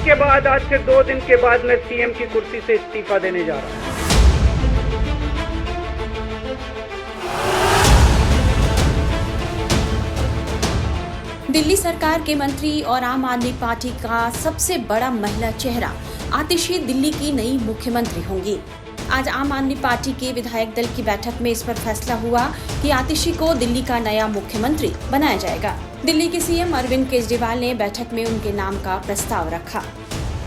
के बाद, आज से 2 दिन के बाद मैं सीएम की कुर्सी से इस्तीफा देने जा रहा हूं। दिल्ली सरकार के मंत्री और आम आदमी पार्टी का सबसे बड़ा महिला चेहरा आतिशी दिल्ली की नई मुख्यमंत्री होंगी। आज आम आदमी पार्टी के विधायक दल की बैठक में इस पर फैसला हुआ कि आतिशी को दिल्ली का नया मुख्यमंत्री बनाया जाएगा। दिल्ली के सीएम अरविंद केजरीवाल ने बैठक में उनके नाम का प्रस्ताव रखा।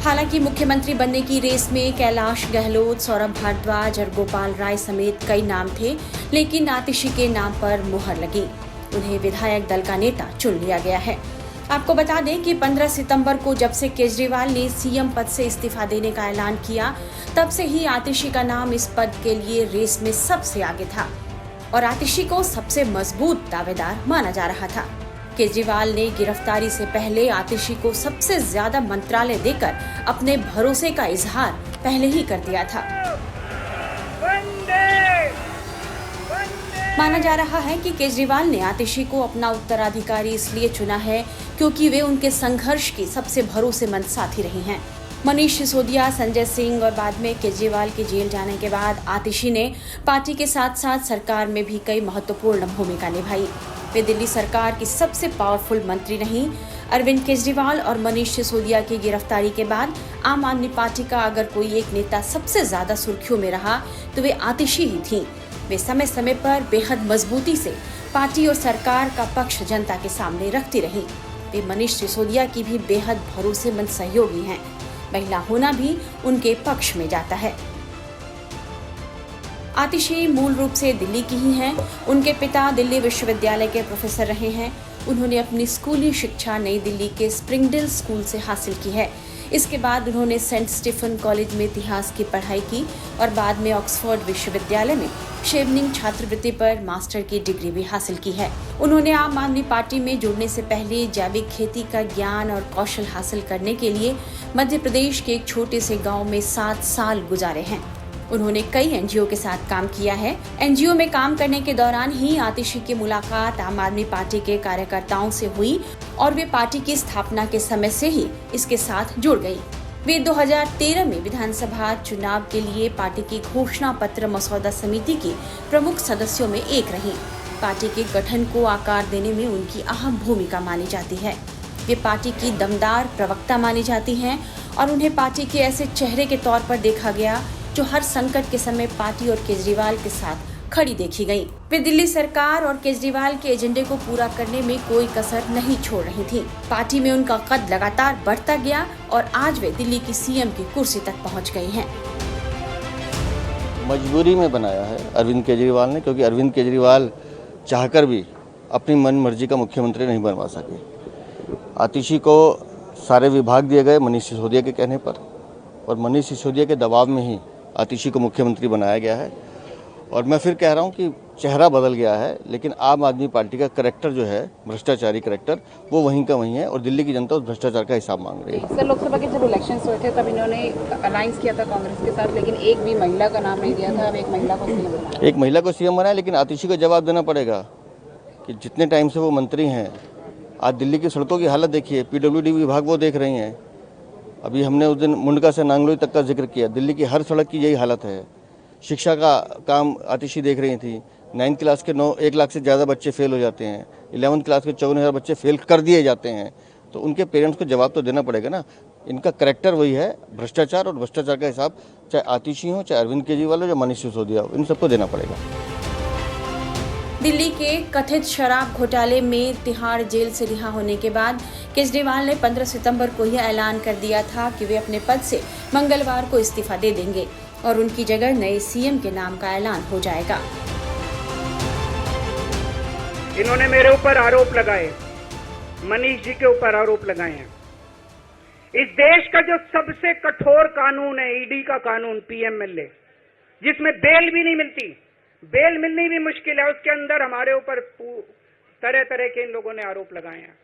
हालांकि मुख्यमंत्री बनने की रेस में कैलाश गहलोत, सौरभ भारद्वाज और गोपाल राय समेत कई नाम थे, लेकिन आतिशी के नाम पर मुहर लगी। उन्हें विधायक दल का नेता चुन लिया गया है। आपको बता दें कि 15 सितंबर को जब से केजरीवाल ने सीएम पद से इस्तीफा देने का ऐलान किया, तब से ही आतिशी का नाम इस पद के लिए रेस में सबसे आगे था और आतिशी को सबसे मजबूत दावेदार माना जा रहा था। केजरीवाल ने गिरफ्तारी से पहले आतिशी को सबसे ज्यादा मंत्रालय देकर अपने भरोसे का इजहार पहले ही कर दिया था। माना जा रहा है कि केजरीवाल ने आतिशी को अपना उत्तराधिकारी इसलिए चुना है क्योंकि वे उनके संघर्ष की सबसे भरोसेमंद साथी रही हैं। मनीष सिसोदिया, संजय सिंह और बाद में केजरीवाल के जेल जाने के बाद आतिशी ने पार्टी के साथ साथ सरकार में भी कई महत्वपूर्ण भूमिका निभाई। वे दिल्ली सरकार की सबसे पावरफुल मंत्री रहीं। अरविंद केजरीवाल और मनीष सिसोदिया की गिरफ्तारी के बाद आम आदमी पार्टी का अगर कोई एक नेता सबसे ज्यादा सुर्खियों में रहा तो वे आतिशी ही थी। वे समय समय पर बेहद मजबूती से पार्टी और सरकार का पक्ष जनता के सामने रखती रही। वे मनीष सिसोदिया की भी बेहद भरोसेमंद सहयोगी हैं। महिला होना भी उनके पक्ष में जाता है। आतिशी मूल रूप से दिल्ली की ही हैं। उनके पिता दिल्ली विश्वविद्यालय के प्रोफेसर रहे हैं। उन्होंने अपनी स्कूली शिक्षा नई दिल्ली के स्प्रिंगडेल स्कूल से हासिल की है। इसके बाद उन्होंने सेंट स्टीफन कॉलेज में इतिहास की पढ़ाई की और बाद में ऑक्सफोर्ड विश्वविद्यालय में शेवनिंग छात्रवृत्ति पर मास्टर की डिग्री भी हासिल की है। उन्होंने आम आदमी पार्टी में जुड़ने से पहले जैविक खेती का ज्ञान और कौशल हासिल करने के लिए मध्य प्रदेश के एक छोटे से गांव में 7 साल गुजारे हैं। उन्होंने कई एनजीओ के साथ काम किया है। एनजीओ में काम करने के दौरान ही आतिशी की मुलाकात आम आदमी पार्टी के कार्यकर्ताओं से हुई और वे पार्टी की स्थापना के समय से ही इसके साथ जुड़ गई। वे 2013 में विधानसभा चुनाव के लिए पार्टी की घोषणा पत्र मसौदा समिति की प्रमुख सदस्यों में एक रही। पार्टी के गठन को आकार देने में उनकी अहम भूमिका मानी जाती है। वे पार्टी की दमदार प्रवक्ता मानी जाती हैं और उन्हें पार्टी के ऐसे चेहरे के तौर पर देखा गया जो हर संकट के समय पार्टी और केजरीवाल के साथ खड़ी देखी गई। वे दिल्ली सरकार और केजरीवाल के एजेंडे को पूरा करने में कोई कसर नहीं छोड़ रही थी। पार्टी में उनका कद लगातार बढ़ता गया और आज वे दिल्ली की सीएम की कुर्सी तक पहुंच गई हैं। मजबूरी में बनाया है अरविंद केजरीवाल ने, क्योंकि अरविंद केजरीवाल चाहकर भी अपनी मन मर्जी का मुख्यमंत्री नहीं बनवा सके। आतिशी को सारे विभाग दिए गए मनीष सिसोदिया के कहने पर और मनीष सिसोदिया के दबाव में ही आतिशी को मुख्यमंत्री बनाया गया है। और मैं फिर कह रहा हूं कि चेहरा बदल गया है, लेकिन आम आदमी पार्टी का करैक्टर जो है, भ्रष्टाचारी करैक्टर, वो वहीं का वहीं है और दिल्ली की जनता उस भ्रष्टाचार का हिसाब मांग रही है। सर, लोकसभा के जब इलेक्शंस हुए थे तब इन्होंने अलायंस किया था कांग्रेस के साथ, लेकिन एक भी महिला का नाम नहीं दिया था। अब एक महिला को सीएम बनाया। एक महिला को सीएम बनाया, लेकिन आतिशी को जवाब देना पड़ेगा कि जितने टाइम से वो मंत्री हैं, आज दिल्ली की सड़कों की हालत देखिए। पीडब्ल्यूडी विभाग वो देख रही हैं। अभी हमने उस दिन मुंडका से नांगलोई तक का जिक्र किया। दिल्ली की हर सड़क की यही हालत है। शिक्षा का काम आतिशी देख रही थी। 9th क्लास के 1 लाख से ज़्यादा बच्चे फेल हो जाते हैं। 11th क्लास के 54,000 बच्चे फेल कर दिए जाते हैं। तो उनके पेरेंट्स को जवाब तो देना पड़ेगा ना। इनका करैक्टर वही है, भ्रष्टाचार, और भ्रष्टाचार का हिसाब चाहे आतिशी हो, चाहे अरविंद केजरीवाल हो, या मनीष सिसोदिया हो, इन सबको देना पड़ेगा। दिल्ली के कथित शराब घोटाले में तिहाड़ जेल से रिहा होने के बाद केजरीवाल ने 15 सितंबर को यह ऐलान कर दिया था कि वे अपने पद से मंगलवार को इस्तीफा दे देंगे और उनकी जगह नए सीएम के नाम का ऐलान हो जाएगा। इन्होंने मेरे ऊपर आरोप लगाए, मनीष जी के ऊपर आरोप लगाए हैं। इस देश का जो सबसे कठोर कानून है, ईडी का कानून, पीएमएलए, जिसमें बेल भी नहीं मिलती, बेल मिलनी भी मुश्किल है, उसके अंदर हमारे ऊपर तरह तरह के इन लोगों ने आरोप लगाए हैं।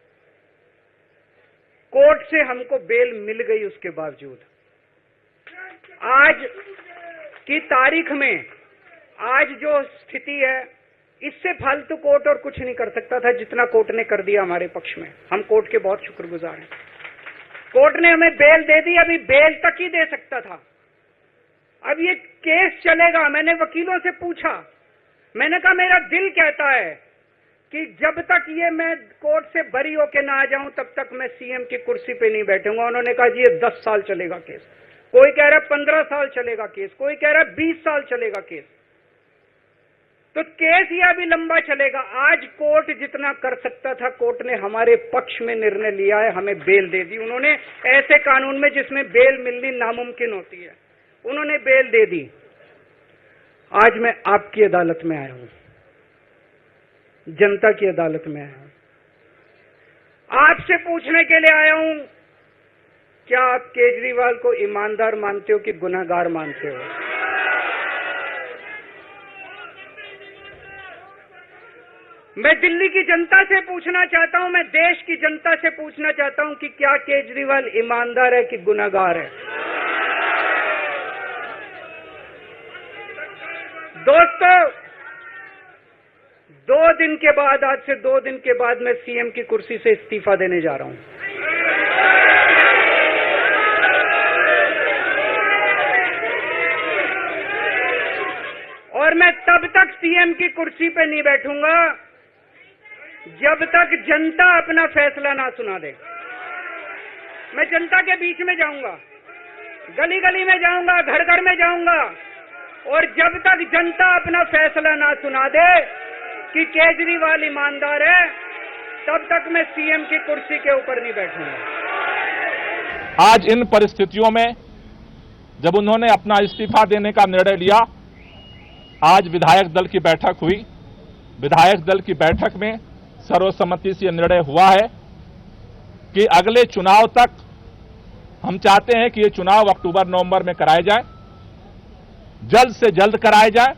कोर्ट से हमको बेल मिल गई, उसके बावजूद आज की तारीख में, आज जो स्थिति है, इससे फालतू कोर्ट और कुछ नहीं कर सकता था जितना कोर्ट ने कर दिया हमारे पक्ष में। हम कोर्ट के बहुत शुक्रगुजार हैं। कोर्ट ने हमें बेल दे दी, अभी बेल तक ही दे सकता था। अब ये केस चलेगा। मैंने वकीलों से पूछा, मैंने कहा मेरा दिल कहता है कि जब तक ये मैं कोर्ट से बरी होके ना आ जाऊं तब तक मैं सीएम की कुर्सी पे नहीं बैठूंगा। उन्होंने कहा जी ये 10 साल चलेगा केस, कोई कह रहा है 15 साल चलेगा केस, कोई कह रहा है 20 साल चलेगा केस। तो केस ये अभी लंबा चलेगा। आज कोर्ट जितना कर सकता था, कोर्ट ने हमारे पक्ष में निर्णय लिया है, हमें बेल दे दी। उन्होंने ऐसे कानून में जिसमें बेल मिलनी नामुमकिन होती है, उन्होंने बेल दे दी। आज मैं आपकी अदालत में आया हूं, जनता की अदालत में आया हूं, आपसे पूछने के लिए आया हूं, क्या आप केजरीवाल को ईमानदार मानते हो कि गुनहगार मानते हो? मैं दिल्ली की जनता से पूछना चाहता हूं, मैं देश की जनता से पूछना चाहता हूं कि क्या केजरीवाल ईमानदार है कि गुनहगार है? दोस्तों, 2 दिन के बाद, आज से 2 दिन के बाद मैं सीएम की कुर्सी से इस्तीफा देने जा रहा हूं। और मैं तब तक सीएम की कुर्सी पे नहीं बैठूंगा जब तक जनता अपना फैसला ना सुना दे। मैं जनता के बीच में जाऊंगा, गली गली में जाऊंगा, घर घर में जाऊंगा, और जब तक जनता अपना फैसला ना सुना दे कि केजरीवाल ईमानदार है, तब तक मैं सीएम की कुर्सी के ऊपर नहीं बैठूंगा। आज इन परिस्थितियों में जब उन्होंने अपना इस्तीफा देने का निर्णय लिया, आज विधायक दल की बैठक हुई। विधायक दल की बैठक में सर्वसम्मति से निर्णय हुआ है कि अगले चुनाव तक हम चाहते हैं कि ये चुनाव अक्टूबर-नवंबर में कराए जाए, जल्द से जल्द कराए जाए।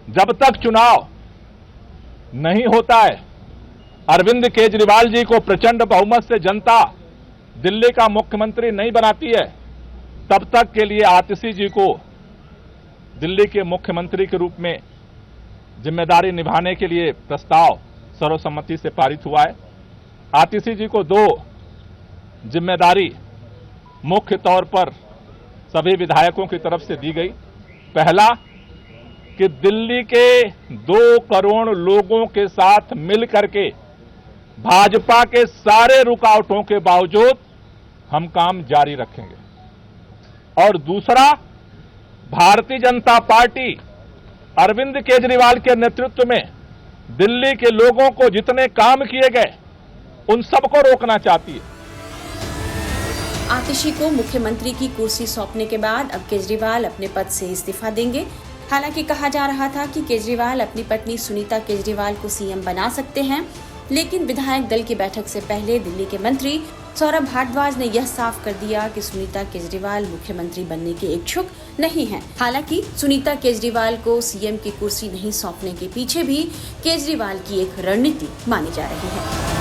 जब तक चुनाव नहीं होता है, अरविंद केजरीवाल जी को प्रचंड बहुमत से जनता दिल्ली का मुख्यमंत्री नहीं बनाती है, तब तक के लिए आतिशी जी को दिल्ली के मुख्यमंत्री के रूप में जिम्मेदारी निभाने के लिए प्रस्ताव सर्वसम्मति से पारित हुआ है। आतिशी जी को 2 जिम्मेदारी मुख्य तौर पर सभी विधायकों की तरफ से दी गई। पहला कि दिल्ली के 2 करोड़ लोगों के साथ मिलकर के भाजपा के सारे रुकावटों के बावजूद हम काम जारी रखेंगे, और दूसरा, भारतीय जनता पार्टी अरविंद केजरीवाल के नेतृत्व में दिल्ली के लोगों को जितने काम किए गए उन सबको रोकना चाहती है। आतिशी को मुख्यमंत्री की कुर्सी सौंपने के बाद अब केजरीवाल अपने पद से इस्तीफा देंगे। हालांकि कहा जा रहा था कि केजरीवाल अपनी पत्नी सुनीता केजरीवाल को सीएम बना सकते हैं, लेकिन विधायक दल की बैठक से पहले दिल्ली के मंत्री सौरभ भारद्वाज ने यह साफ कर दिया कि सुनीता केजरीवाल मुख्यमंत्री बनने के इच्छुक नहीं हैं। हालांकि सुनीता केजरीवाल को सीएम की कुर्सी नहीं सौंपने के पीछे भी केजरीवाल की एक रणनीति मानी जा रही है।